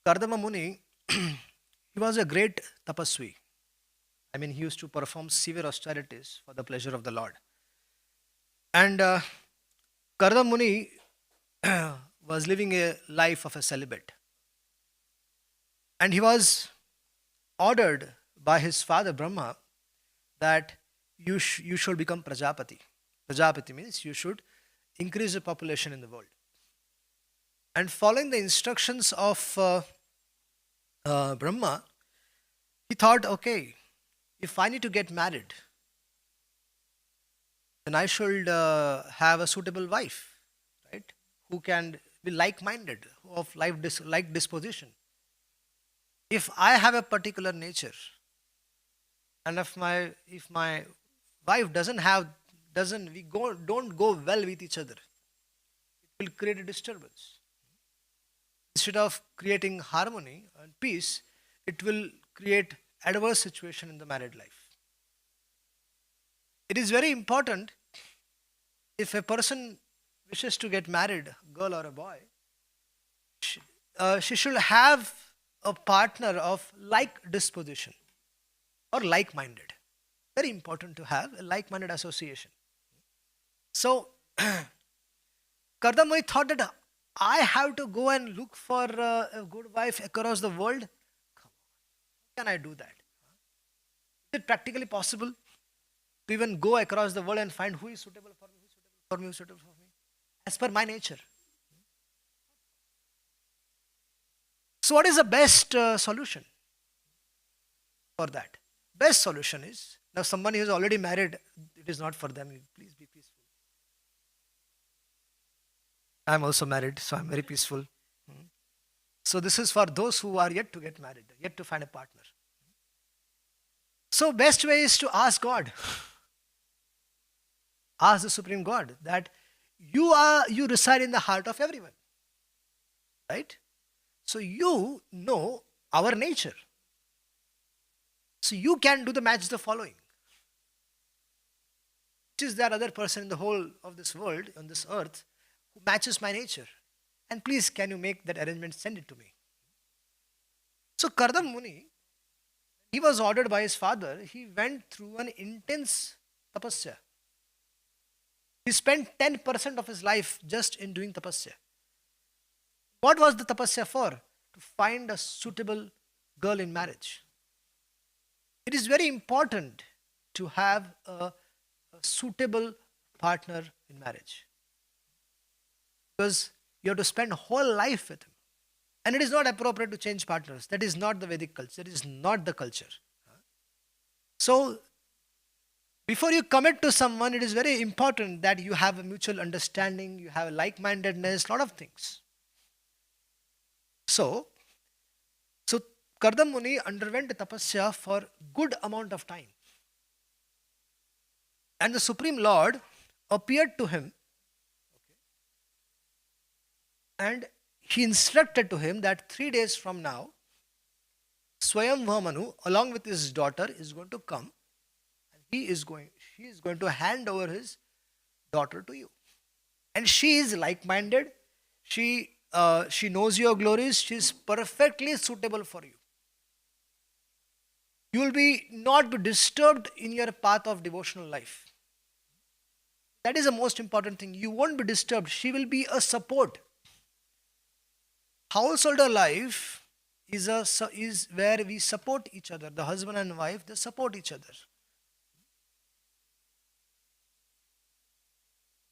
Kardama Muni, he was a great tapasvi. I mean, he used to perform severe austerities for the pleasure of the Lord. And Kardama Muni was living a life of a celibate. And he was ordered by his father Brahma that you should become Prajapati. Prajapati means you should increase the population in the world. And following the instructions of Brahma, he thought, okay, if I need to get married, then I should have a suitable wife, right? Who can be like-minded, of like disposition. If I have a particular nature, and if my wife don't go well with each other, it will create a disturbance. Instead of creating harmony and peace, it will create adverse situation in the married life. It is very important, if a person wishes to get married, a girl or a boy, she should have a partner of like disposition or like-minded. Very important to have a like-minded association. So, Kardamai thought that I have to go and look for a good wife across the world. Come on, how can I do that? Is it practically possible to even go across the world and find who is suitable for me, who is suitable for me, as per my nature? So, what is the best solution for that? Best solution is, now someone who is already married, it is not for them. Please be peaceful. I am also married, so I am very peaceful. So this is for those who are yet to get married, yet to find a partner. So best way is to ask God. Ask the Supreme God that you reside in the heart of everyone. Right? So you know our nature. So you can do the match the following. Which is that other person in the whole of this world, on this earth, who matches my nature? And please, can you make that arrangement, send it to me? So Kardam Muni, he was ordered by his father, he went through an intense tapasya. He spent 10% of his life just in doing tapasya. What was the tapasya for? To find a suitable girl in marriage. It is very important to have a suitable partner in marriage, because you have to spend whole life with him. And it is not appropriate to change partners. That is not the Vedic culture. That is not the culture. So, before you commit to someone, it is very important that you have a mutual understanding, you have a like-mindedness, lot of things. So Kardam Muni underwent tapasya for good amount of time. And the Supreme Lord appeared to him, and he instructed to him that 3 days from now, Swayam Manu, along with his daughter, is going to come, and she is going to hand over his daughter to you. And she is like-minded. She knows your glories. She is perfectly suitable for you. You will not be disturbed in your path of devotional life. That is the most important thing. You won't be disturbed. She will be a support. Householder life is where we support each other. The husband and wife, they support each other.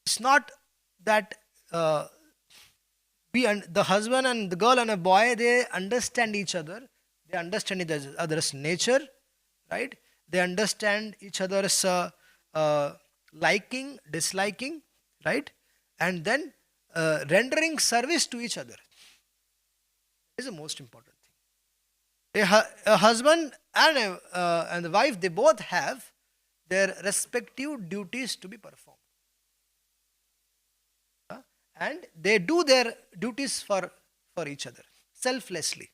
It's not that the husband and the girl and a boy, they understand each other. They understand each other's nature, right? They understand each other's liking, disliking, right? And then rendering service to each other is the most important thing. A husband and the wife, they both have their respective duties to be performed. And they do their duties for each other, selflessly.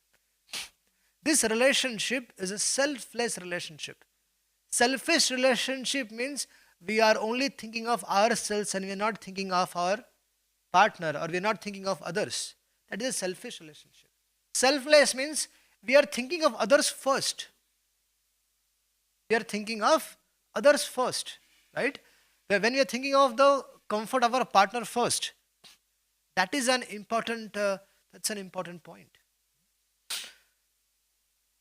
This relationship is a selfless relationship. Selfish relationship means we are only thinking of ourselves and we are not thinking of our partner, or we are not thinking of others. That is a selfish relationship. Selfless means we are thinking of others first. We are thinking of others first, right? When we are thinking of the comfort of our partner first, that is an important. That's an important point.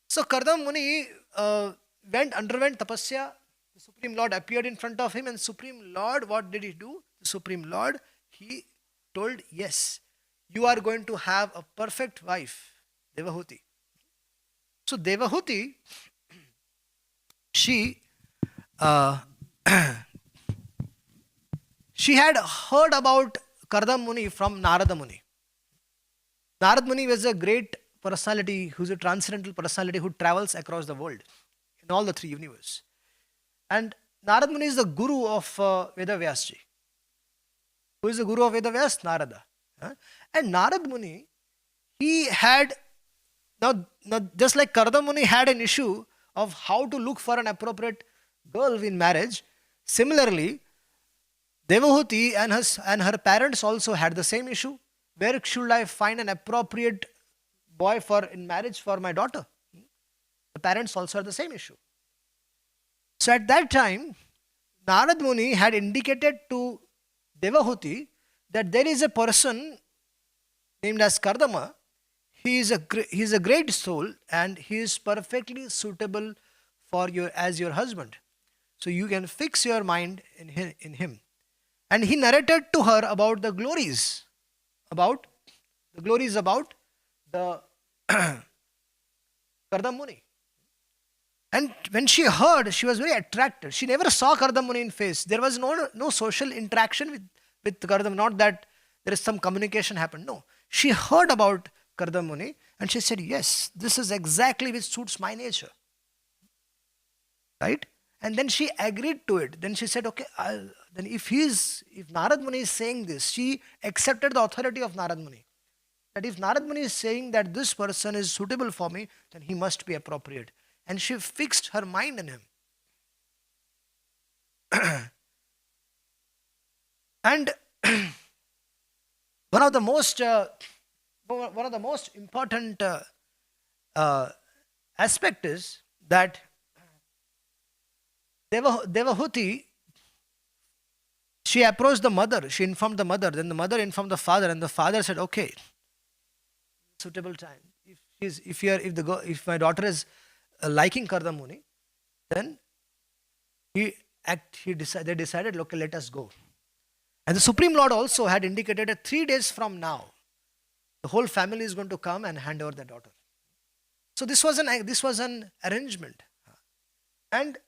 So Kardam Muni underwent tapasya. The Supreme Lord appeared in front of him, and Supreme Lord, what did he do? The Supreme Lord, he told, yes, you are going to have a perfect wife, Devahuti. So Devahuti, she uh, she had heard about Kardam Muni from Narada Muni. Narad Muni was a great personality who's a transcendental personality who travels across the world in all the three universes. And Narad Muni is the guru of Veda Vyasji. Who is the guru of Veda Vyas? Narada. And Narad Muni, he had, now just like Kardam Muni had an issue of how to look for an appropriate girl in marriage, similarly, Devahuti and her parents also had the same issue. Where should I find an appropriate boy for in marriage for my daughter? The parents also had the same issue. So at that time, Narad Muni had indicated to Devahuti that there is a person named as Kardama. He is a great soul and he is perfectly suitable for as your husband. So you can fix your mind in him. And he narrated to her about the glories about the Kardam Muni. And when she heard, she was very attracted. She never saw Kardam Muni in face. There was no social interaction with Kardam. Not that there is some communication happened. No. She heard about Kardam Muni and she said, yes, this is exactly which suits my nature. Right? And then she agreed to it. Then she said, okay, then if Narad Muni is saying this, she accepted the authority of Narad Muni. That if Narad Muni is saying that this person is suitable for me, then he must be appropriate. And she fixed her mind in him. And one of the most important aspect is that Devahuti, she approached the mother, she informed the mother, then the mother informed the father, and the father said, okay, suitable time. If my daughter is liking Kardam Muni, then they decided, okay, let us go. And the Supreme Lord also had indicated that 3 days from now, the whole family is going to come and hand over their daughter. So this was an arrangement. And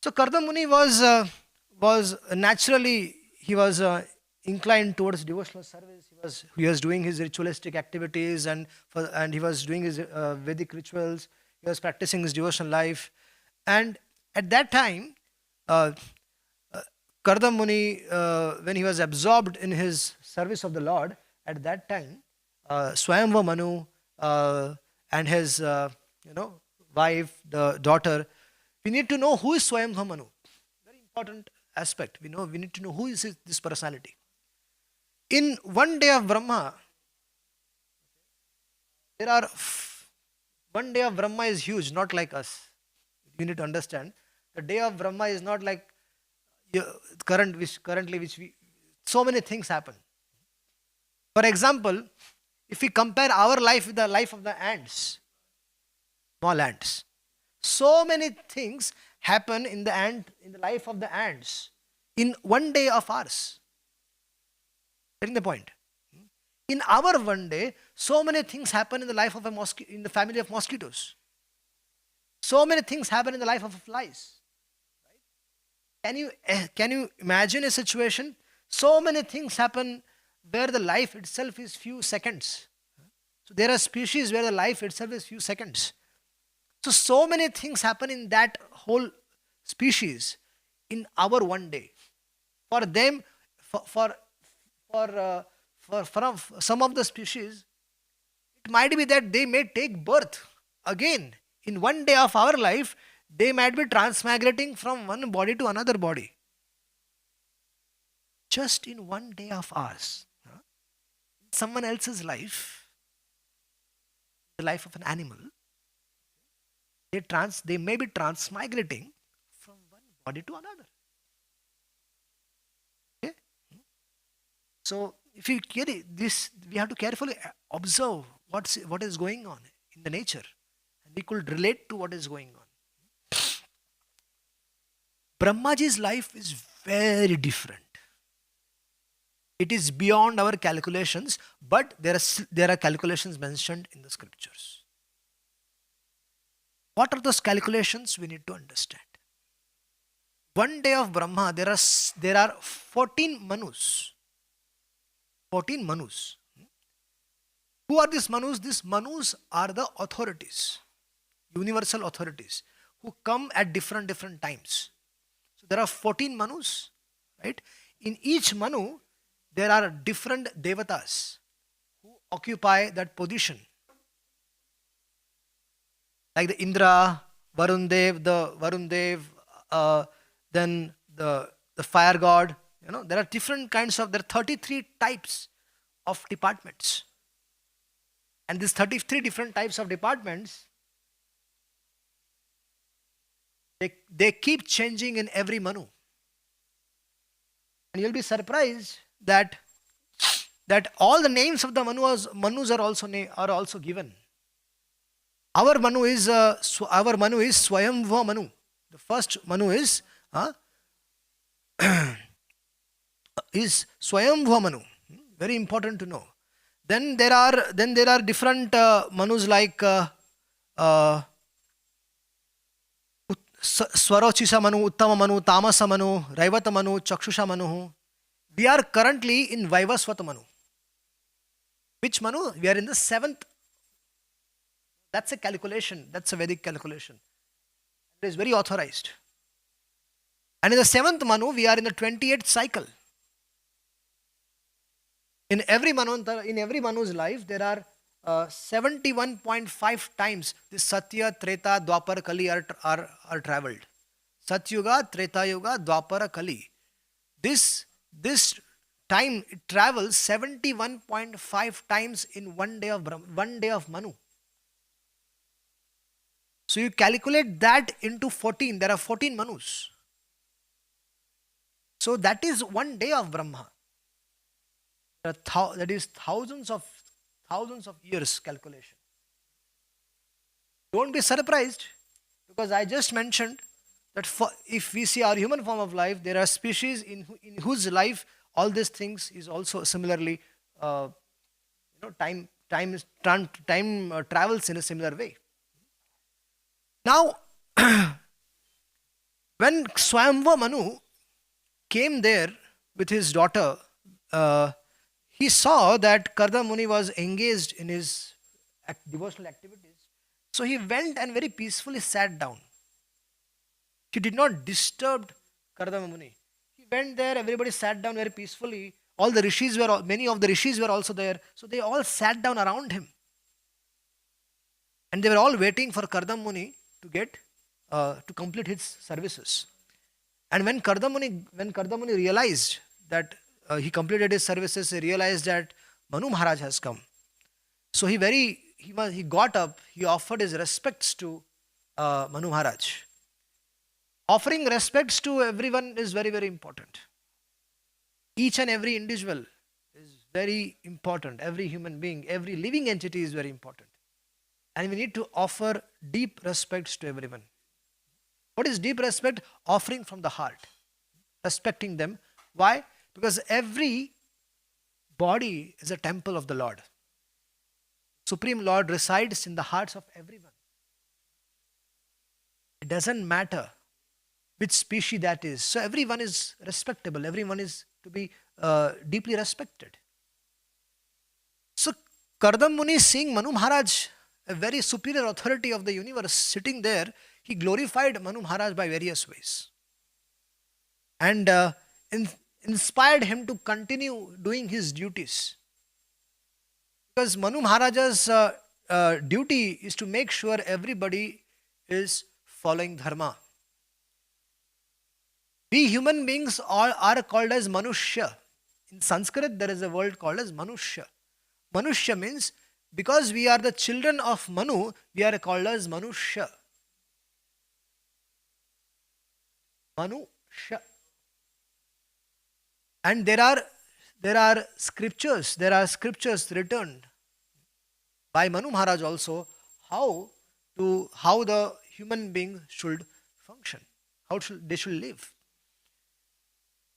so Kardam Muni was naturally, he was inclined towards devotional service. He was doing his ritualistic activities and he was doing his Vedic rituals. He was practicing his devotional life. And at that time, Kardam Muni, when he was absorbed in his service of the Lord, at that time, Swayamva Manu and his wife, the daughter, we need to know who is Swayamva Manu. Very important aspect. We need to know who is this personality. In one day of Brahma, one day of Brahma is huge, not like us. You need to understand. The day of Brahma is not like so many things happen. For example, if we compare our life with the life of the ants, small ants, so many things happen in the life of the ants in one day of ours. Getting the point? In our one day, so many things happen in the life of in the family of mosquitoes. So many things happen in the life of flies. Can you imagine a situation? So many things happen where the life itself is few seconds. So there are species where the life itself is few seconds. So many things happen in that whole species in our one day. For them, for some of the species, it might be that they may take birth again in one day of our life. They might be transmigrating from one body to another body. Just in one day of ours. someone else's life, the life of an animal, they may be transmigrating from one body to another. Okay? So if you carry this, we have to carefully observe what is going on in the nature, and we could relate to what is going on. Brahmaji's life is very different. It is beyond our calculations, but there are calculations mentioned in the scriptures. What are those calculations? We need to understand. One day of Brahma, there are 14 Manus. 14 Manus. Who are these Manus? These Manus are the authorities, universal authorities, who come at different times. So there are 14 Manus, right? In each Manu, there are different devatas who occupy that position. Like the Indra, Varun Dev, then the fire god. There are different kinds of, there are 33 types of departments. And these 33 different types of departments, they keep changing in every Manu. And you'll be surprised that all the names of the Manus are also given. Our Manu is Swayamva Manu. The first Manu is Swayamva Manu. Very important to know. Then there are different Manus like Swarochisa Manu, Uttama Manu, Tamasa Manu, Raivata Manu, Chakshusha Manu. We are currently in Vaivasvata Manu. Which Manu? We are in the 7th. That's a calculation. That's a Vedic calculation. It is very authorized. And in the 7th Manu, we are in the 28th cycle. In every Manu's life, there are 71.5 times this Satya, Treta, Dwapara, Kali are travelled. Satyuga, Treta Yuga, Dwapara, Kali. This time it travels 71.5 times in one day of Manu. So you calculate that into 14. There are 14 Manus. So that is one day of Brahma. That is thousands of years calculation. Don't be surprised, because I just mentioned that if we see our human form of life, there are species in whose life all these things is also similarly, time travels in a similar way. Now, when Swayamva Manu came there with his daughter, he saw that Karda Muni was engaged in his devotional activities. So he went and very peacefully sat down. He did not disturb Karda Muni. He went there, everybody sat down very peacefully. Many of the rishis were also there. So they all sat down around him. And they were all waiting for Karda Muni to complete his services. And when Karda Muni realized that he completed his services, he realized that Manu Maharaj has come. So he got up, he offered his respects to Manu Maharaj. Offering respects to everyone is very, very important. Each and every individual is very important. Every human being, every living entity is very important. And we need to offer deep respects to everyone. What is deep respect? Offering from the heart. Respecting them. Why? Because every body is a temple of the Lord. Supreme Lord resides in the hearts of everyone. It doesn't matter which species that is. So everyone is respectable. Everyone is to be deeply respected. So Kardam Muni, seeing Manu Maharaj, a very superior authority of the universe, sitting there, he glorified Manu Maharaj by various ways. And inspired him to continue doing his duties. Because Manu Maharaj's duty is to make sure everybody is following dharma. We human beings are called as Manushya. In Sanskrit, there is a word called as Manushya. Manushya means because we are the children of Manu, we are called as Manushya. Manushya. And there are scriptures written by Manu Maharaj also how the human being should function, they should live.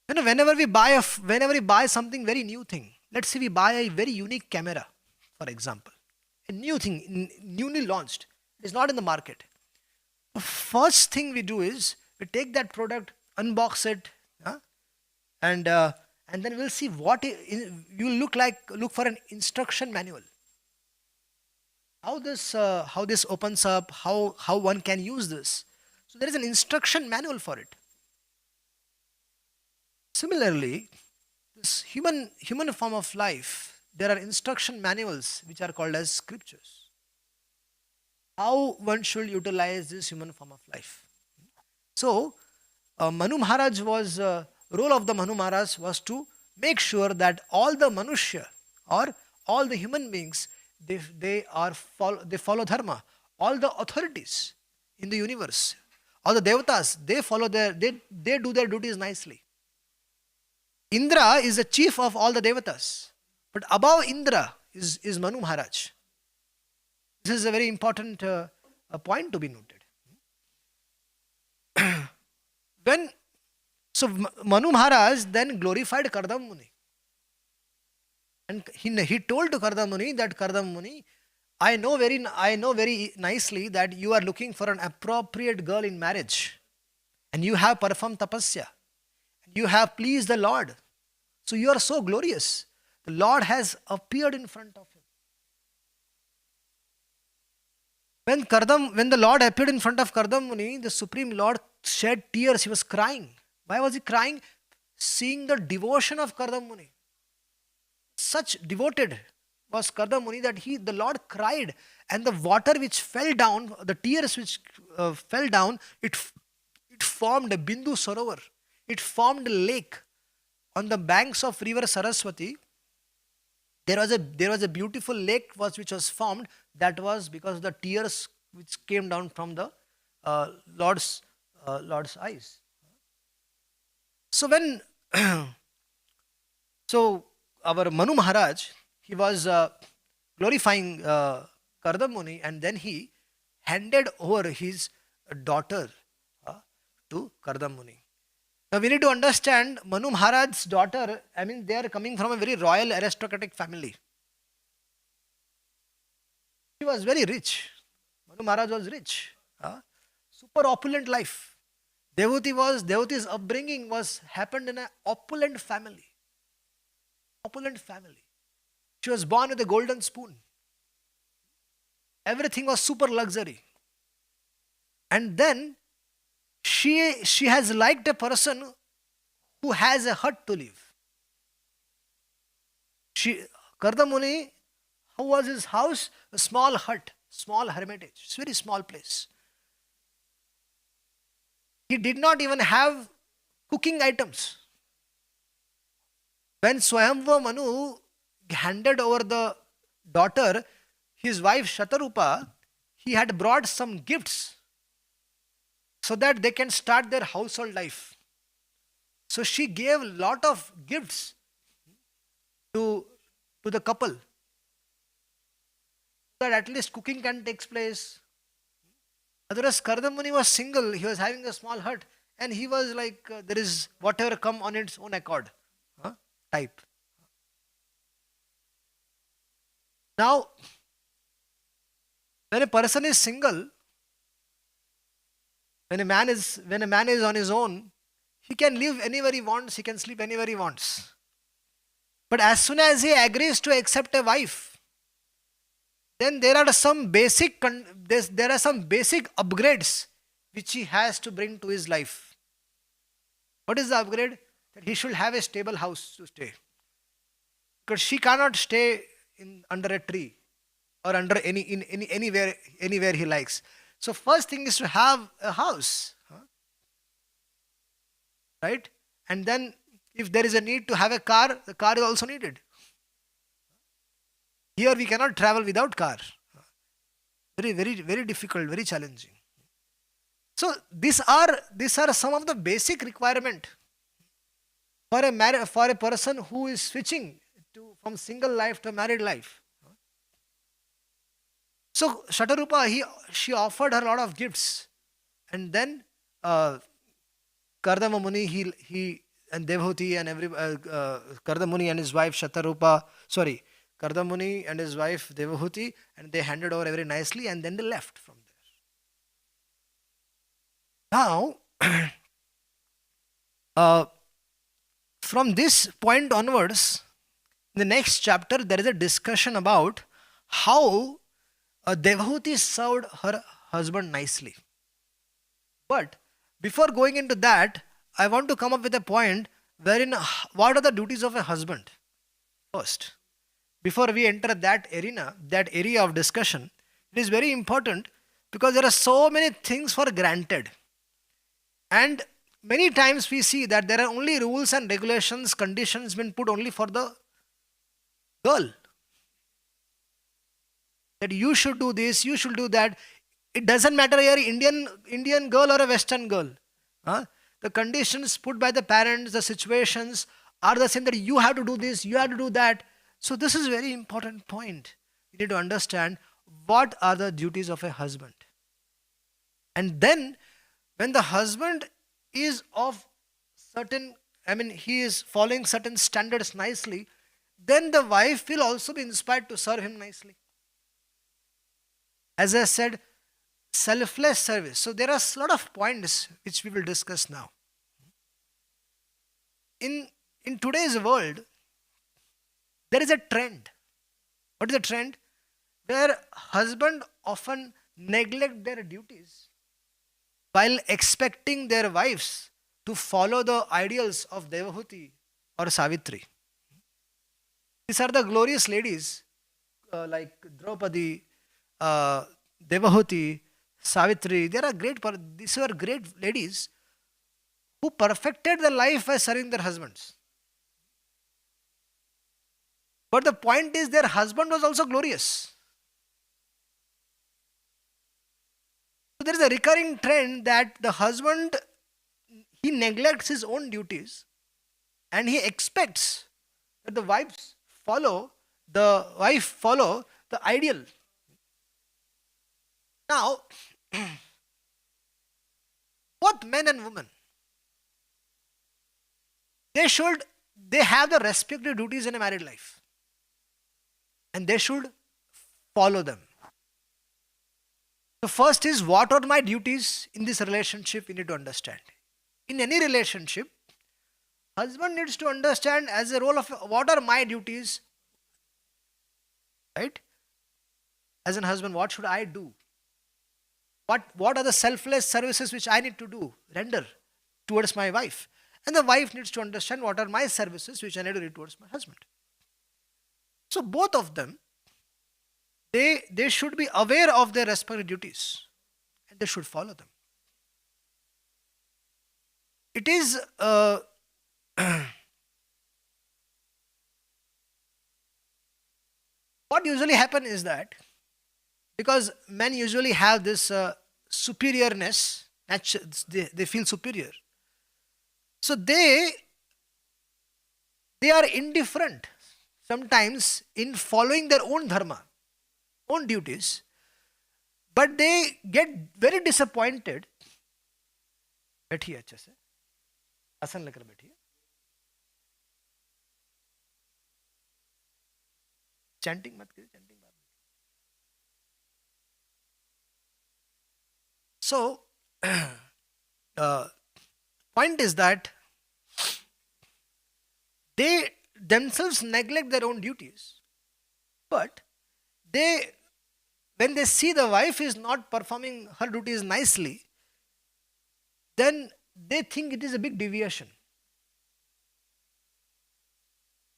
Whenever we buy something very new thing, let's say we buy a very unique camera, for example, a new thing, newly launched, it is not in the market. The first thing we do is we take that product, unbox it, and then we'll see you look for an instruction manual. How this opens up, how one can use this. So there is an instruction manual for it. Similarly, this human form of life, there are instruction manuals which are called as scriptures. How one should utilize this human form of life. So, Manu Maharaj role of the Manu Maharaj was to make sure that all the Manushya or all the human beings, they follow dharma. All the authorities in the universe, all the devatas, they do their duties nicely. Indra is the chief of all the devatas, but above Indra is Manu Maharaj. This is a very important point to be noted. Manu Maharaj then glorified Kardam Muni. And he told to Kardam Muni that, Kardam Muni, I know very nicely that you are looking for an appropriate girl in marriage. And you have performed tapasya. You have pleased the Lord. So you are so glorious. The Lord has appeared in front of him. When the Lord appeared in front of Kardam Muni, the Supreme Lord shed tears. He was crying. Why was he crying? Seeing the devotion of Kardam Muni. Such devoted was Kardam Muni that the Lord cried, and the water which fell down, the tears which fell down, it formed a Bindu Sarovar. It formed a lake on the banks of river Saraswati. There was a beautiful lake which was formed. That was because of the tears which came down from the Lord's eyes. So our Manu Maharaj, he was glorifying Kardam Muni, and then he handed over his daughter to Kardam Muni. Now we need to understand Manu Maharaj's daughter, they are coming from a very royal aristocratic family. She was very rich. Manu Maharaj was rich. Super opulent life. Devuti's upbringing happened in an opulent family. Opulent family. She was born with a golden spoon. Everything was super luxury. And then she has liked a person who has a hut to live. Kardam Muni, how was his house? A small hut, small hermitage. It's a very small place. He did not even have cooking items. When Swayamva Manu handed over the daughter, his wife Shatarupa, he had brought some gifts so that they can start their household life. So she gave a lot of gifts to the couple, so that at least cooking can take place. Otherwise, Kardam Muni was single. He was having a small hut, and he was like, there is whatever come on its own accord type. Now, when a person is single, when a man is on his own, he can live anywhere he wants, he can sleep anywhere he wants. But as soon as he agrees to accept a wife, then there are some basic upgrades which he has to bring to his life. What is the upgrade? That he should have a stable house to stay. Because she cannot stay under a tree or under anywhere he likes. So first thing is to have a house. Right? And then if there is a need to have a car, the car is also needed. Here we cannot travel without car. Very, very, very difficult, very challenging. So these are some of the basic requirement for for a person who is switching from single life to married life. So Shatarupa, she offered her a lot of gifts, and then uh, Kardama Muni, he and Devhuti and Kardama Muni and his wife Shatarupa, sorry, Kardama Muni and his wife Devahuti, and they handed over very nicely, and then they left from there. Now, uh, from this point onwards, in the next chapter, there is a discussion about how Devahuti served her husband nicely. But before going into that, I want to come up with a point wherein what are the duties of a husband first. Before we enter that arena, that area of discussion, it is very important because there are so many things for granted. And many times we see that there are only rules and regulations, conditions been put only for the girl. That you should do this, you should do that. It doesn't matter here Indian girl or a Western girl. Huh? The conditions put by the parents, the situations are the same, that you have to do this, you have to do that. So this is a very important point. You need to understand what are the duties of a husband. And then when the husband is of certain, he is following certain standards nicely, then the wife will also be inspired to serve him nicely. As I said, selfless service. So there are a lot of points which we will discuss now. In today's world, there is a trend. What is the trend? Where husbands often neglect their duties while expecting their wives to follow the ideals of Devahuti or Savitri. These are the glorious ladies like Draupadi, Devahuti, Savitri. These were great ladies who perfected their life by serving their husbands. But the point is, their husband was also glorious. So there is a recurring trend that the husband, he neglects his own duties and he expects that the wife follow the ideal. Now, both men and women, they have the respective duties in a married life, and they should follow them. The first is, what are my duties in this relationship? We need to understand. In any relationship, husband needs to understand as a role of what are my duties, right? As a husband, what should I do? What are the selfless services which I need to render towards my wife? And the wife needs to understand what are my services which I need to do towards my husband. So both of them, they should be aware of their respective duties and they should follow them. It is what usually happens is that because men usually have this superiorness, they feel superior. So they are indifferent sometimes in following their own dharma, own duties, but they get very disappointed. बैठिए अच्छे से, आसन लेकर बैठिए. Chanting मत करिए, chanting बाद में. So, point is that they themselves neglect their own duties, but when they see the wife is not performing her duties nicely, then they think it is a big deviation.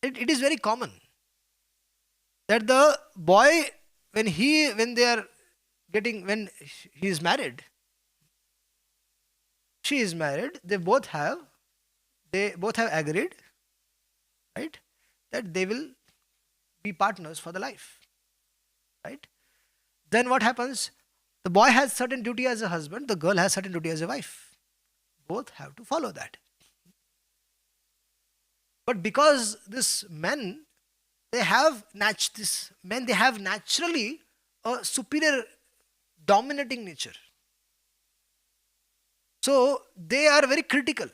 It is very common that the boy, when he is married, she is married, they both have agreed, right, that they will be partners for the life. right? Then what happens? The boy has certain duty as a husband, the girl has certain duty as a wife. Both have to follow that. But because this men, they have naturally a superior dominating nature. So they are very critical.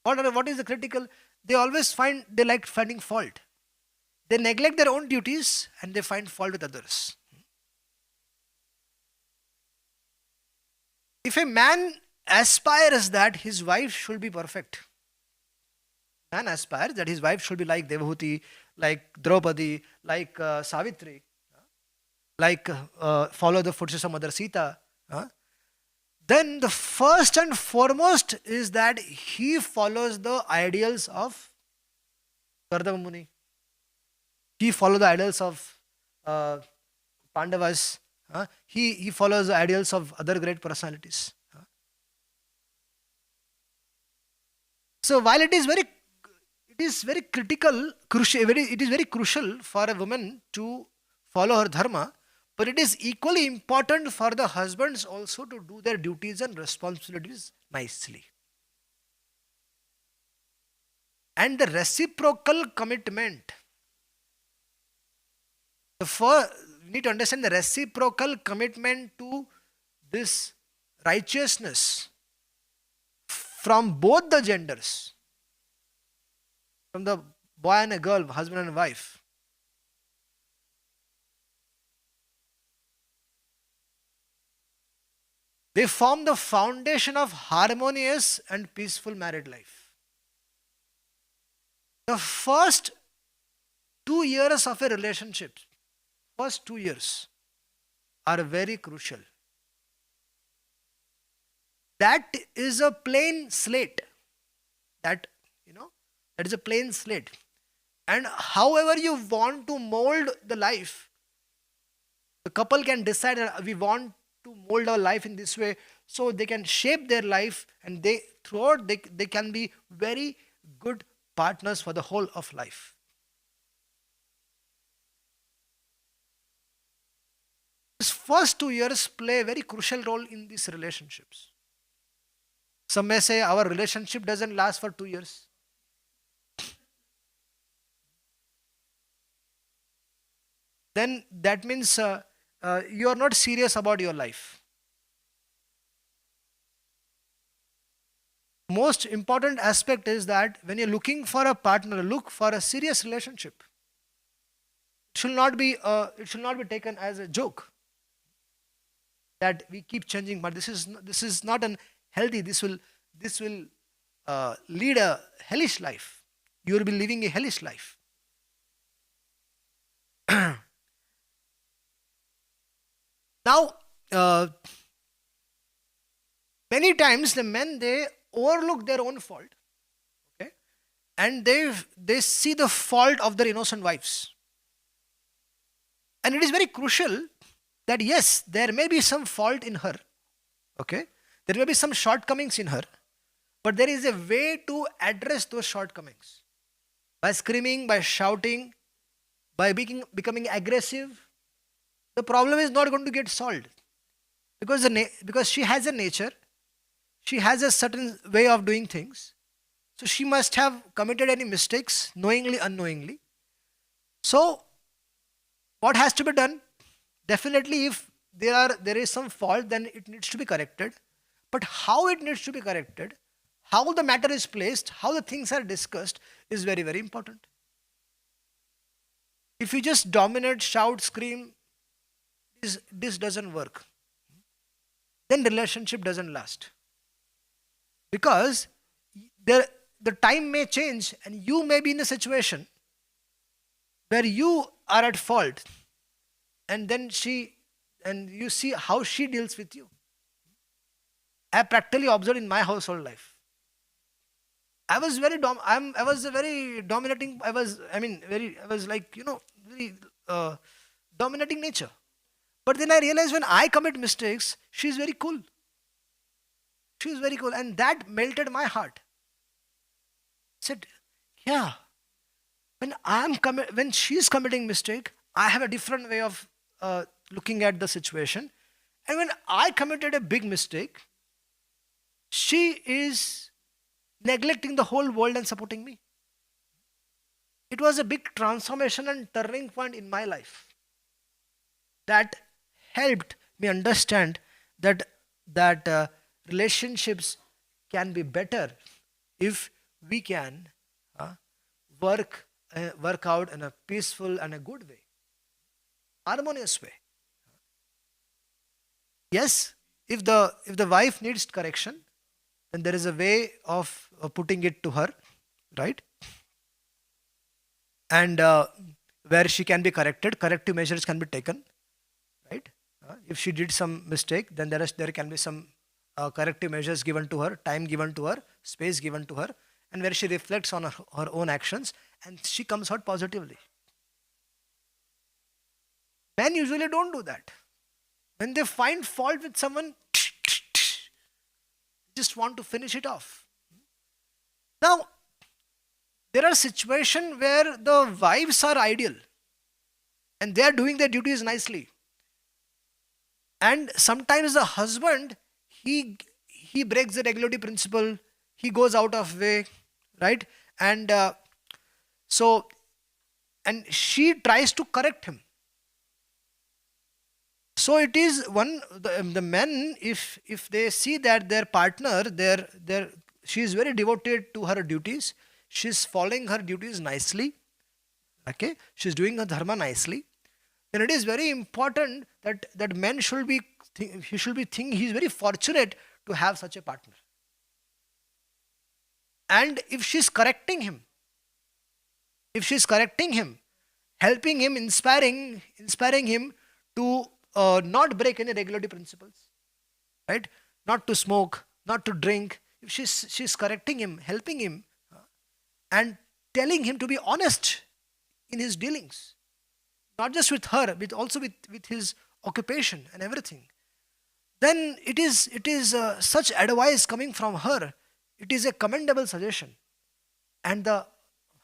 What is the critical? They like finding fault. They neglect their own duties and they find fault with others. If a man aspires that his wife should be perfect, man aspires that his wife should be like Devahuti, like Draupadi, like Savitri, like follow the footsteps of Mother Sita, then the first and foremost is that he follows the ideals of Kardama Muni. He follows the ideals of Pandavas. He follows the ideals of other great personalities. So while it is very critical, it is very crucial for a woman to follow her dharma, but it is equally important for the husbands also to do their duties and responsibilities nicely. And the reciprocal commitment. We need to understand the reciprocal commitment to this righteousness from both the genders, from the boy and a girl, husband and wife. They form the foundation of harmonious and peaceful married life. The first 2 years of a relationship, first 2 years are very crucial. That is a plain slate. That is a plain slate. And however you want to mold the life, the couple can decide that we want to mold our life in this way, so they can shape their life, and they can be very good partners for the whole of life. These first 2 years play a very crucial role in these relationships. Some may say our relationship doesn't last for 2 years. Then that means you are not serious about your life. Most important aspect is that when you're looking for a partner, look for a serious relationship. It should not be taken as a joke that we keep changing, but this is not an healthy. This will lead a hellish life. You will be living a hellish life. Now, many times the men, they overlook their own fault, okay, and they see the fault of their innocent wives. And it is very crucial that yes, there may be some fault in her, okay, there may be some shortcomings in her, but there is a way to address those shortcomings. By screaming, by shouting, by becoming aggressive, the problem is not going to get solved, because she has a nature, she has a certain way of doing things. So she must have committed any mistakes, knowingly, unknowingly. So what has to be done? Definitely, if there is some fault, then it needs to be corrected. But how it needs to be corrected, how the matter is placed, how the things are discussed is very, very important. If you just dominate, shout, scream, this doesn't work. Then relationship doesn't last. Because the time may change and you may be in a situation where you are at fault, and then you see how she deals with you. I have practically observed in my household life. I was very dominating. I was like, very dominating nature. But then I realized when I commit mistakes, she's very cool. She's very cool, and that melted my heart. I said, yeah, when she's committing mistake, I have a different way of looking at the situation. And when I committed a big mistake, she is neglecting the whole world and supporting me. It was a big transformation and turning point in my life that helped me understand that relationships can be better if we can uh, work out in a peaceful and a good way, harmonious way. Yes, if the wife needs correction, then there is a way of putting it to her, right? And where she can be corrected, corrective measures can be taken, right? If she did some mistake, then there can be some corrective measures given to her, time given to her, space given to her, and where she reflects on her own actions and she comes out positively. Men usually don't do that. When they find fault with someone, just want to finish it off. Now, there are situations where the wives are ideal and they are doing their duties nicely. And sometimes the husband, he breaks the regularity principle, he goes out of way, right? And so, and she tries to correct him. So it is the men, if they see that their partner, she is very devoted to her duties, she is following her duties nicely, okay, she is doing her dharma nicely, then it is very important that men should be he should be thinking he is very fortunate to have such a partner. And if she is correcting him, helping him, inspiring him to not break any regularity principles, right? Not to smoke, not to drink. If she's correcting him, helping him, and telling him to be honest in his dealings, not just with her, but also with his occupation and everything, then it is such advice coming from her. It is a commendable suggestion, and the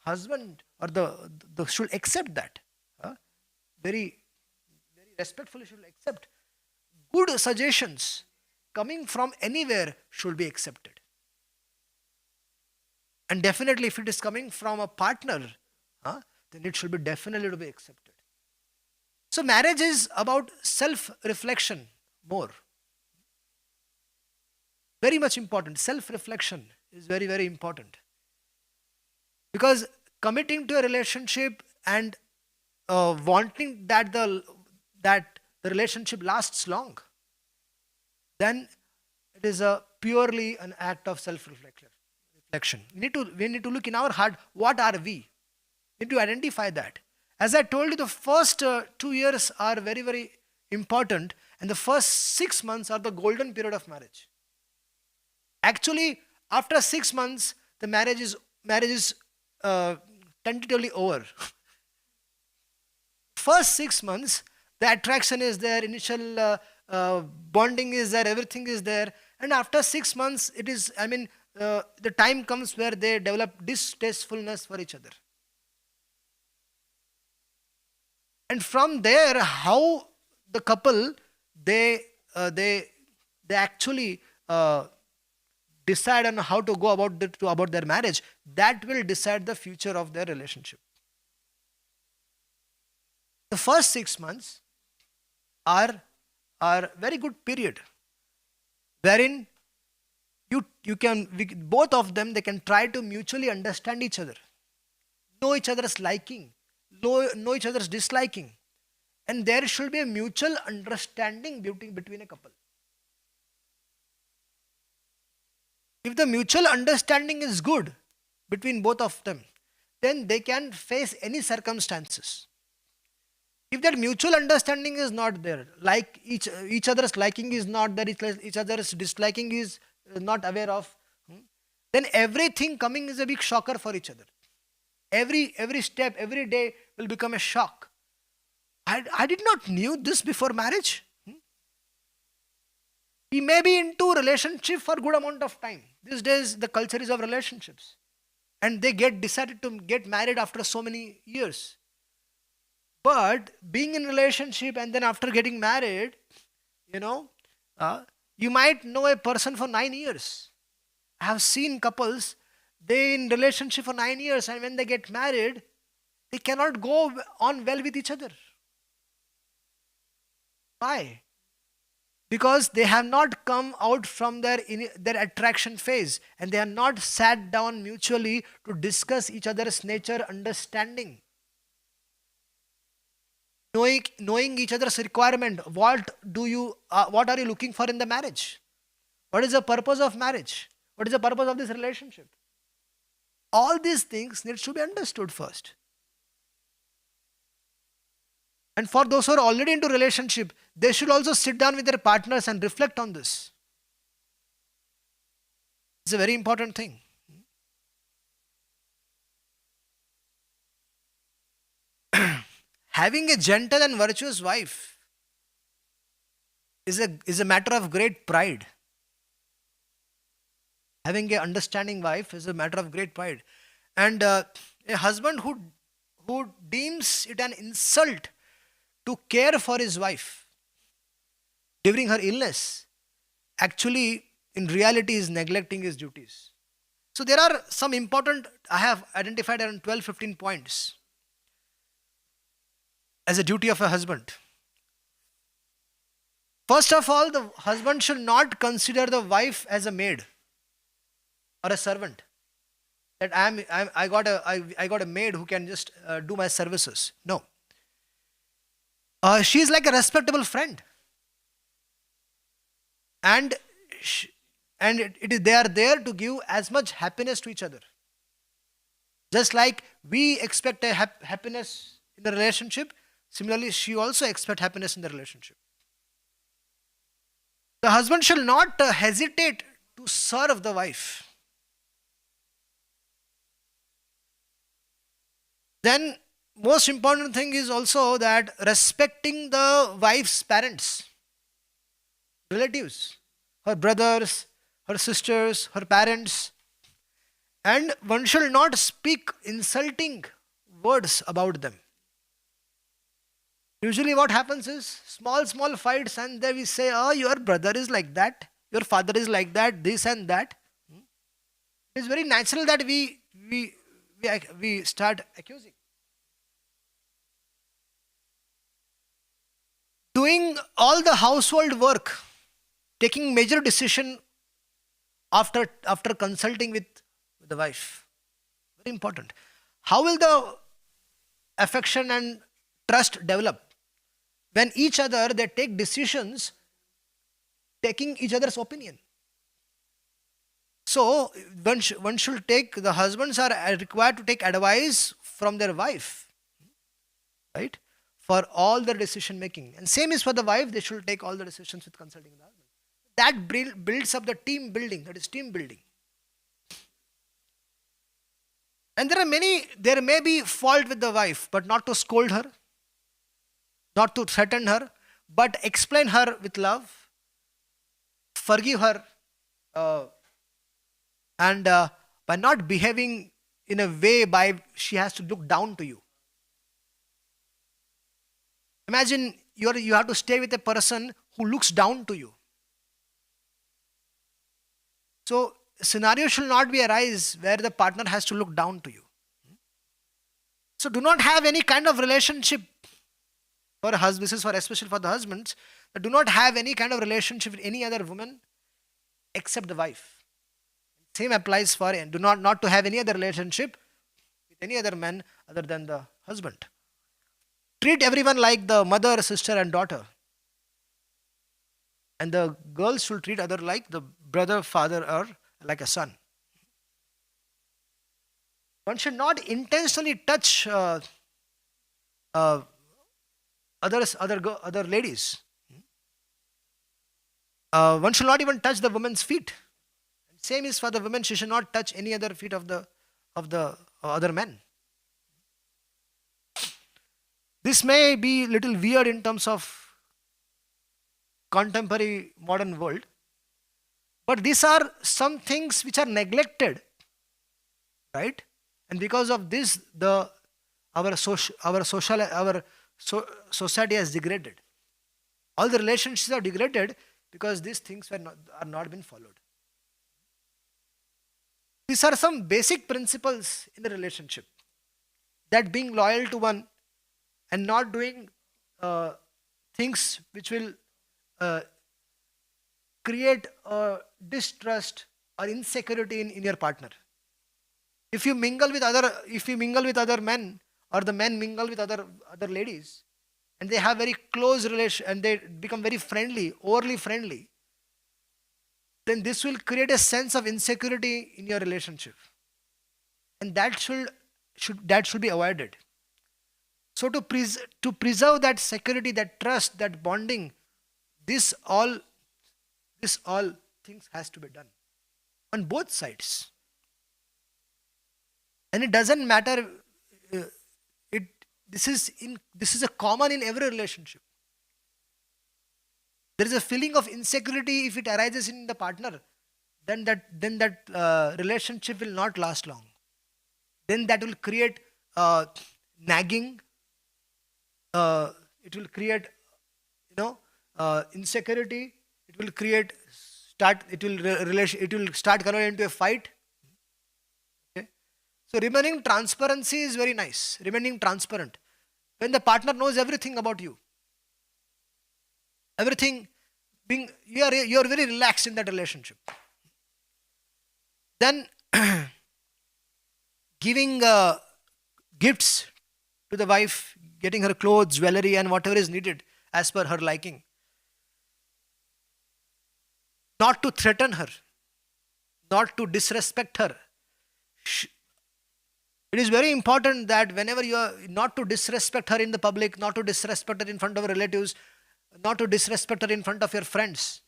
husband or the should accept that. Very respectfully should accept. Good suggestions coming from anywhere should be accepted. And definitely if it is coming from a partner, then it should be definitely to be accepted. So marriage is about self-reflection more. Very much important. Self-reflection is very, very important. Because committing to a relationship and wanting that the relationship lasts long, then it is purely an act of self-reflection. We need to look in our heart, what are we? We need to identify that. As I told you, the first 2 years are very, very important, and the first 6 months are the golden period of marriage. Actually, after 6 months, the marriage is tentatively over. First 6 months, the attraction is there, initial bonding is there, everything is there. And after 6 months, the time comes where they develop distastefulness for each other. And from there, how the couple, they actually decide on how to go about their marriage, that will decide the future of their relationship. The first 6 months are very good period, wherein both of them, they can try to mutually understand each other, know each other's liking, know each other's disliking, and there should be a mutual understanding between a couple. If the mutual understanding is good between both of them, then they can face any circumstances. If that mutual understanding is not there, like each other's liking is not there, each other's disliking is not aware of, then everything coming is a big shocker for each other. Every step, every day will become a shock. I did not knew this before marriage. We may be into relationship for good amount of time. These days the culture is of relationships, and they decided to get married after so many years. But being in relationship and then after getting married, you know, you might know a person for 9 years. I have seen couples, they in relationship for 9 years, and when they get married, they cannot go on well with each other. Why? Because they have not come out from their attraction phase, and they are not sat down mutually to discuss each other's nature, understanding, knowing each other's requirement. What are you looking for in the marriage? What is the purpose of marriage? What is the purpose of this relationship? All these things need to be understood first. And for those who are already into relationship, they should also sit down with their partners and reflect on this. It's a very important thing. Having a gentle and virtuous wife is a matter of great pride. Having an understanding wife is a matter of great pride. And a husband who deems it an insult to care for his wife during her illness, actually in reality is neglecting his duties. So there are some important, I have identified around 12-15 points as a duty of a husband. First of all, the husband should not consider the wife as a maid or a servant. That I got a maid who can just do my services. No. She is like a respectable friend, and they are there to give as much happiness to each other. Just like we expect a happiness in the relationship, similarly she also expects happiness in the relationship. The husband shall not hesitate to serve the wife. Then most important thing is also that respecting the wife's parents, relatives, her brothers, her sisters, her parents, and one shall not speak insulting words about them. Usually what happens is small fights, and then we say, oh, your brother is like that, your father is like that, this and that. It's very natural that we start accusing. Doing all the household work, taking major decision after consulting with the wife. Very important. How will the affection and trust develop? When each other they take decisions taking each other's opinion. So one should take, the husbands are required to take advice from their wife, right? For all the decision making. And same is for the wife, they should take all the decisions with consulting the husband. That builds up the team building, that is team building. And there may be fault with the wife, but not to scold her, not to threaten her, but explain her with love, forgive her, and by not behaving in a way by she has to look down to you. Imagine you have to stay with a person who looks down to you. So scenario should not be arise where the partner has to look down to you. So do not have any kind of relationship for husbands. This is especially for the husbands. Do not have any kind of relationship with any other woman except the wife. Same applies for not to have any other relationship with any other man other than the husband. Treat everyone like the mother, sister, and daughter. And the girls should treat other like the brother, father, or like a son. One should not intentionally touch other ladies. One should not even touch the woman's feet. Same is for the women; she should not touch any other feet of the other men. This may be a little weird in terms of contemporary modern world, but these are some things which are neglected, right? And because of this, our So society has degraded. All the relationships are degraded because these things are not being followed. These are some basic principles in the relationship. That being loyal to one and not doing uh, things which will uh, create distrust or insecurity in your partner. If you mingle with other men, or the men mingle with other ladies, and they have very close relation and they become very friendly, overly friendly, then this will create a sense of insecurity in your relationship, and that should be avoided. So to preserve that security, that trust, that bonding, this all this all things has to be done on both sides. And it doesn't matter, uh, it this is a common in every relationship. There is a feeling of insecurity if it arises in the partner, then that relationship will not last long. Then that will create nagging. It will create, insecurity. It will create start. It will relation. It will start converting into a fight. Okay? So remaining transparency is very nice. Remaining transparent when the partner knows everything about you, everything being you are very relaxed in that relationship. Then giving gifts to the wife, getting her clothes, jewelry, and whatever is needed as per her liking. Not to threaten her, not to disrespect her. Sh- It is very important that whenever you are not to disrespect her in the public, not to disrespect her in front of her relatives, not to disrespect her in front of your friends,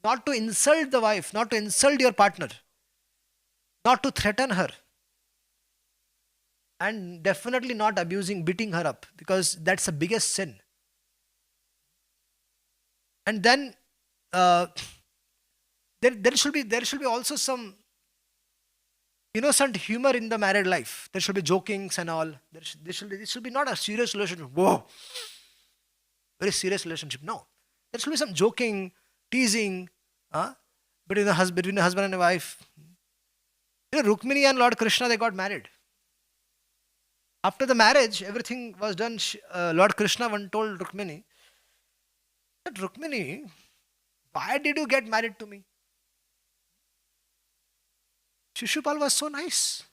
not to insult the wife, not to insult your partner, not to threaten her, and definitely not abusing, beating her up, because that's the biggest sin. And then uh, there should be also some innocent humor in the married life. There should be jokings and all. This should be not a serious relationship. Whoa, very serious relationship. No, there should be some joking, teasing, between the husband and the wife. Rukmini and Lord Krishna, they got married. After the marriage, everything was done. Lord Krishna one told Rukmini that, Rukmini, why did you get married to me? Shishupal was so nice.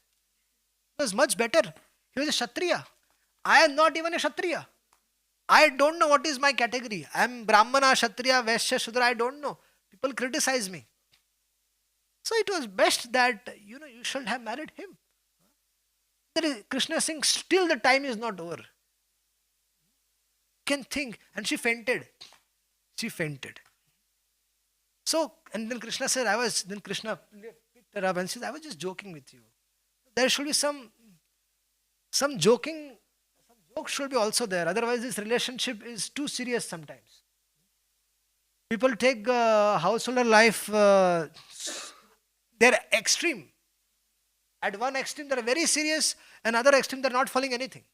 He was much better. He was a Kshatriya. I am not even a Kshatriya. I don't know what is my category. I am Brahmana, Kshatriya, Vaishya, Shudra. I don't know. People criticize me. So it was best that you should have married him. Krishna is saying, still the time is not over. You can think. And she fainted. She fainted. So, and then Krishna said, then Krishna picked her up and says, I was just joking with you. There should be some joking, some joke should be also there. Otherwise, this relationship is too serious sometimes. People take householder life, they're extreme. At one extreme, they're very serious, another extreme, they're not following anything.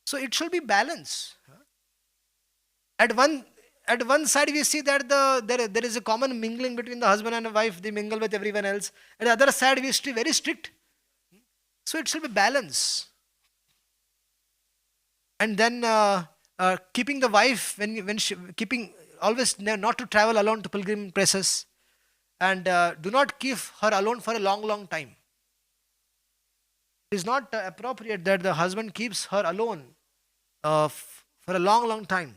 So it should be balance. At one side, we see that there is a common mingling between the husband and the wife. They mingle with everyone else. At the other side, we see very strict. So it should be balance. And then keeping the wife when she keeping always not to travel alone to pilgrim places, and do not keep her alone for a long time. It is not appropriate that the husband keeps her alone for a long time.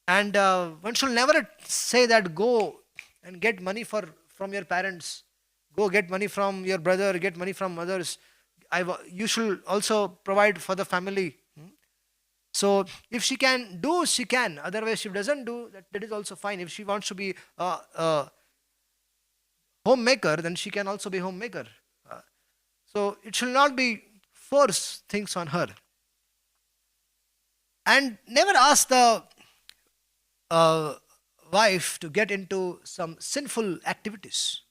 And one should never say that go and get money from your parents, go get money from your brother, get money from others. You should also provide for the family. So if she can do, she can. Otherwise, if she doesn't do, that is also fine. If she wants to be a homemaker, then she can also be homemaker. So it should not be force things on her. And never ask the wife to get into some sinful activities,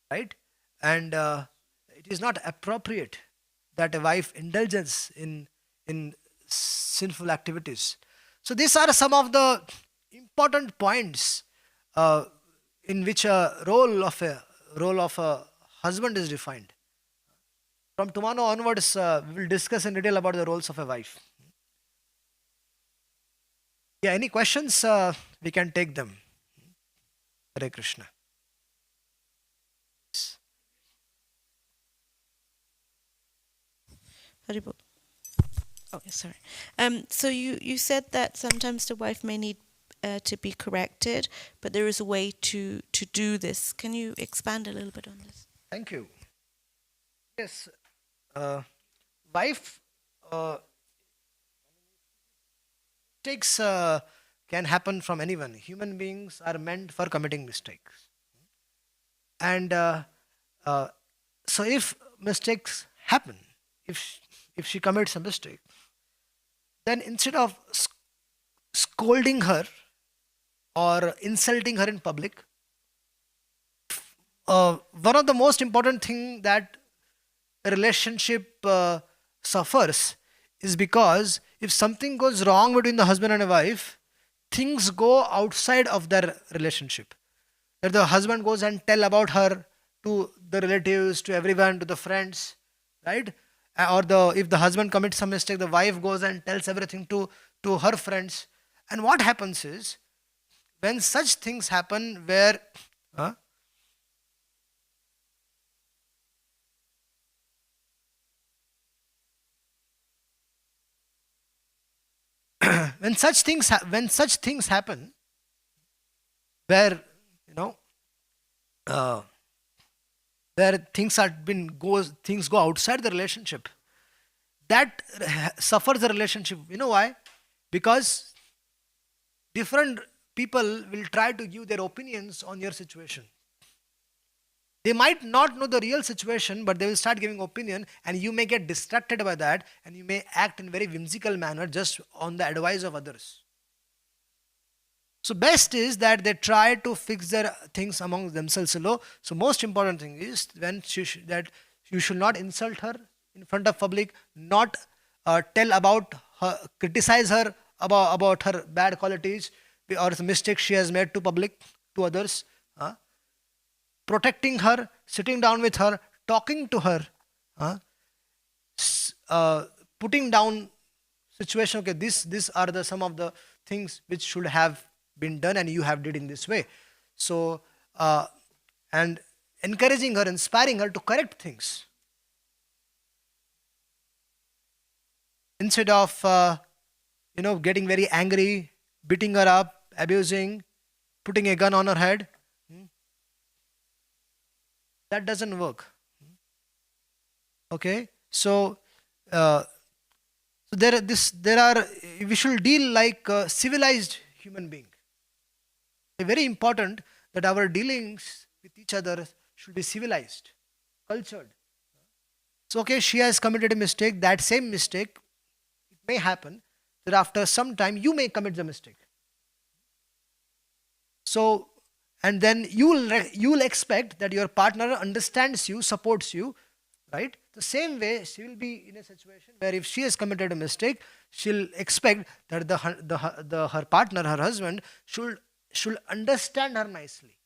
right? And it is not appropriate that a wife indulges in sinful activities. So these are some of the important points uh, in which a role of a husband is defined. From tomorrow onwards, we will discuss in detail about the roles of a wife. Yeah, any questions? We can take them. Hare Krishna. Haribol. Oh, yeah, sorry. So you said that sometimes the wife may need to be corrected, but there is a way to do this. Can you expand a little bit on this? Thank you. Yes, uh, wife mistakes can happen from anyone. Human beings are meant for committing mistakes, and uh, so if mistakes happen, if if she commits a mistake, then instead of scolding her or insulting her in public, one of the most important thing that a relationship suffers is because if something goes wrong between the husband and a wife, things go outside of their relationship. That the husband goes and tell about her to the relatives, to everyone, to the friends, right? Or the if the husband commits some mistake, the wife goes and tells everything to her friends. And what happens is when such things happen, where huh? When such things happen, where you know uh, where things go outside the relationship, that suffers the relationship. You know why? Because different people will try to give their opinions on your situation. They might not know the real situation, but they will start giving opinion, and you may get distracted by that, and you may act in very whimsical manner just on the advice of others. So best is that they try to fix their things among themselves. So most important thing is that you should not insult her in front of public, not tell about her, criticize her about her bad qualities or the mistakes she has made to public, to others. Protecting her, sitting down with her, talking to her, uh, putting down situation. Okay, these are the some of the things which should have been done, and you have did in this way. So and encouraging her, inspiring her to correct things instead of getting very angry, beating her up, abusing, putting a gun on her head. That doesn't work. Okay, so uh, so there are we should deal like a civilized human being. It's very important that our dealings with each other should be civilized, cultured. So okay, she has committed a mistake. That same mistake, it may happen that after some time you may commit the mistake. So and then you will expect that your partner understands you, supports you, right? The same way she will be in a situation where if she has committed a mistake, she'll expect that her partner, her husband, should understand her nicely,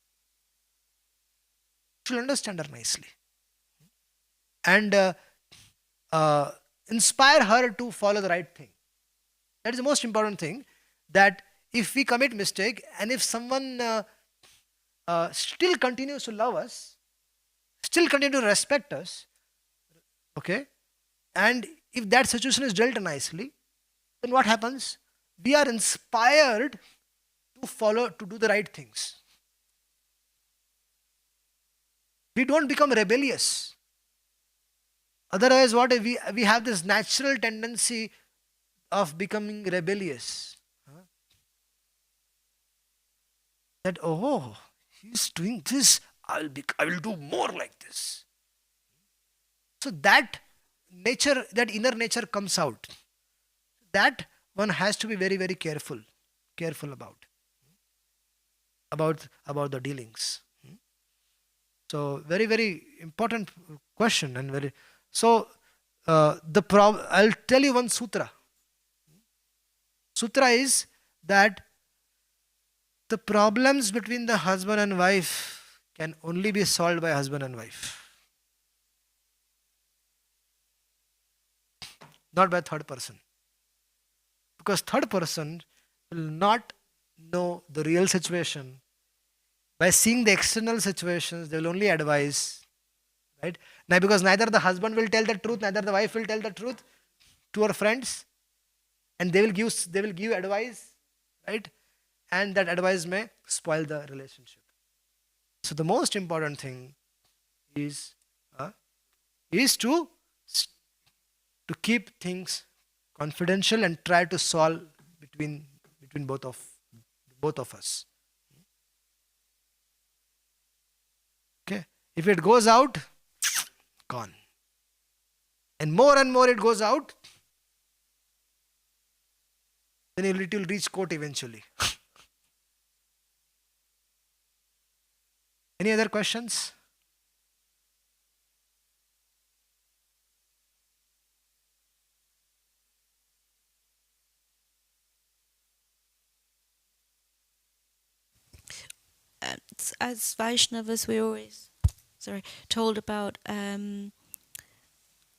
should understand her nicely, and uh, inspire her to follow the right thing. That is the most important thing. That if we commit mistake, and if someone still continues to love us, still continue to respect us, okay, and if that situation is dealt nicely, then what happens? We are inspired to do the right things. We don't become rebellious. Otherwise, what we have this natural tendency of becoming rebellious. That oh, he's doing this, I will do more like this. So that inner nature comes out. That one has to be very, very careful about the dealings. So very, very important question, and very so I'll tell you one sutra. Sutra is that the problems between the husband and wife can only be solved by husband and wife, not by third person. Because third person will not know the real situation. By seeing the external situations, they will only advise, right? Now, because neither the husband will tell the truth, neither the wife will tell the truth to her friends, and they will give advice, right? And that advice may spoil the relationship. So the most important thing is uh, is to keep things confidential and try to solve between both of us. Okay, if it goes out, gone, and more it goes out, then it will reach court eventually. Any other questions? As Vaishnavas, we always, told about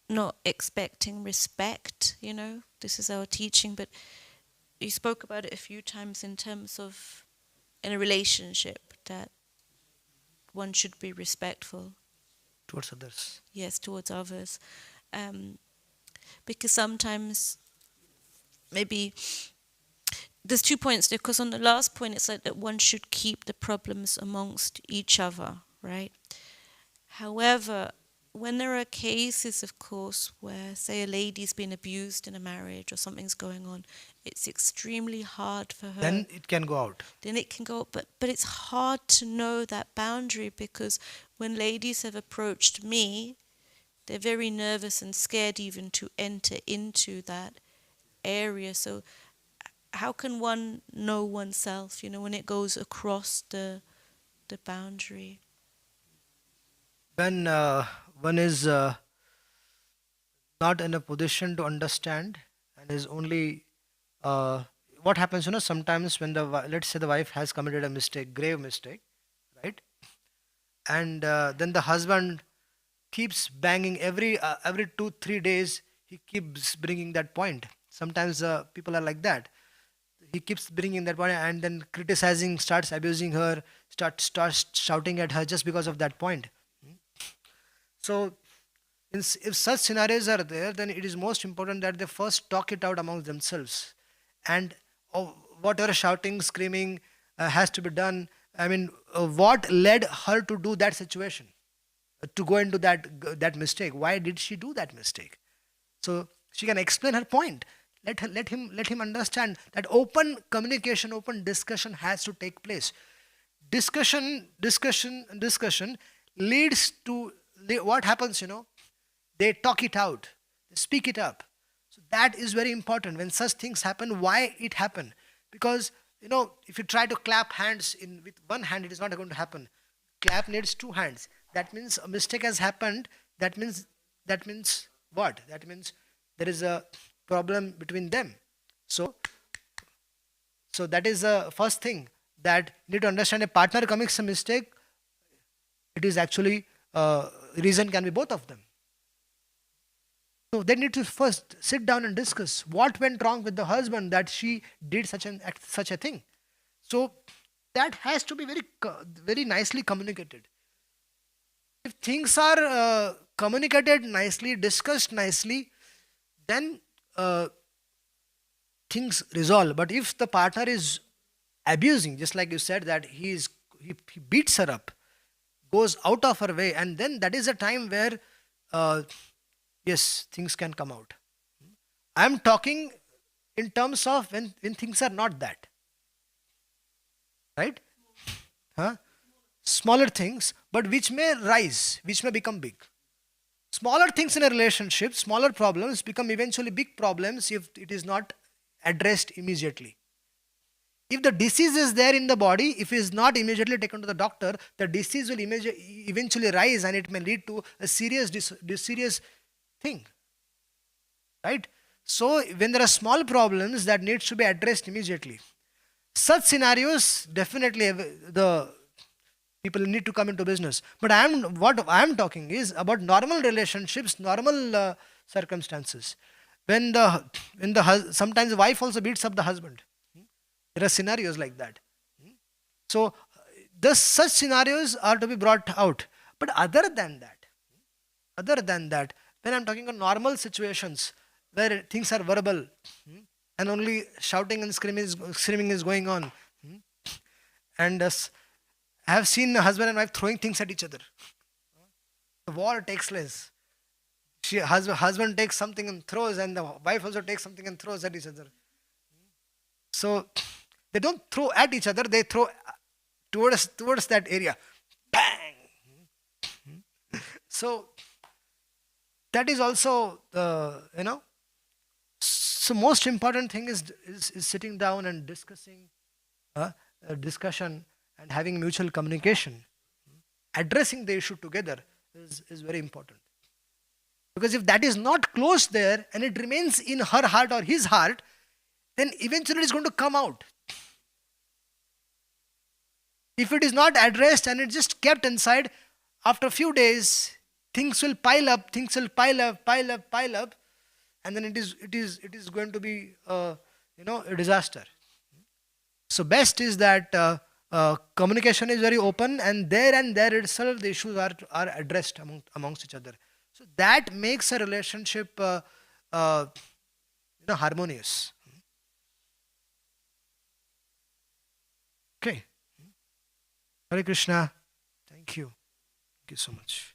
not expecting respect. This is our teaching, but you spoke about it a few times in terms of in a relationship that one should be respectful. Towards others. Yes, towards others, because sometimes maybe there's 2 points there, because on the last point it's like that one should keep the problems amongst each other, right? However, when there are cases, of course, where, say, a lady's been abused in a marriage or something's going on, it's extremely hard for her. Then it can go out. Then it can go, but it's hard to know that boundary, because when ladies have approached me, they're very nervous and scared even to enter into that area. So how can one know oneself, when it goes across the boundary? When one is not in a position to understand and is only what happens, sometimes when let's say the wife has committed a mistake, grave mistake, right? And then the husband keeps banging every 2-3 days. He keeps bringing that point. Sometimes people are like that. He keeps bringing that point and then criticizing, starts abusing her, starts shouting at her just because of that point. So, if such scenarios are there, then it is most important that they first talk it out amongst themselves, and whatever shouting, screaming has to be done. I mean, what led her to do that situation, to go into that mistake? Why did she do that mistake? So she can explain her point. Let him understand that open communication, open discussion has to take place. Discussion leads to what happens. They talk it out, they speak it up. So that is very important. When such things happen, why it happened? Because if you try to clap hands with one hand, it is not going to happen. Clap needs two hands. That means a mistake has happened. That means what? That means there is a problem between them. So that is the first thing that you need to understand. A partner commits a mistake, it is actually reason can be both of them. So they need to first sit down and discuss what went wrong with the husband that she did such a thing. So that has to be very nicely communicated. If things are communicated nicely, discussed nicely, then things resolve. But if the partner is abusing, just like you said, that he beats her up, goes out of her way, and then that is a time where yes, things can come out. I am talking in terms of when things are not that, right? Smaller things, but which may rise, which may become big. Smaller things in a relationship, smaller problems become eventually big problems if it is not addressed immediately. If the disease is there in the body, if it is not immediately taken to the doctor, the disease will eventually rise and it may lead to a serious thing. right? So when there are small problems that needs to be addressed immediately, such scenarios definitely the people need to come into business. But what I am talking is about normal relationships, normal circumstances. When sometimes the wife also beats up the husband. There are scenarios like that. So the such scenarios are to be brought out. But other than that, when I'm talking of normal situations where things are verbal, and only shouting and screaming is going on, and I have seen a husband and wife throwing things at each other. The war takes place. Husband takes something and throws, and the wife also takes something and throws at each other. So they don't throw at each other; they throw towards that area. Bang! So that is also So most important thing is sitting down and discussing, a discussion, and having mutual communication. Addressing the issue together is very important. Because if that is not closed there and it remains in her heart or his heart, then eventually it's going to come out. If it is not addressed and it's just kept inside, after a few days, things will pile up, pile up, and then it is going to be a disaster. So best is that communication is very open, and there itself the issues are addressed amongst each other. So that makes a relationship harmonious. Okay. Hare Krishna. Thank you. Thank you so much.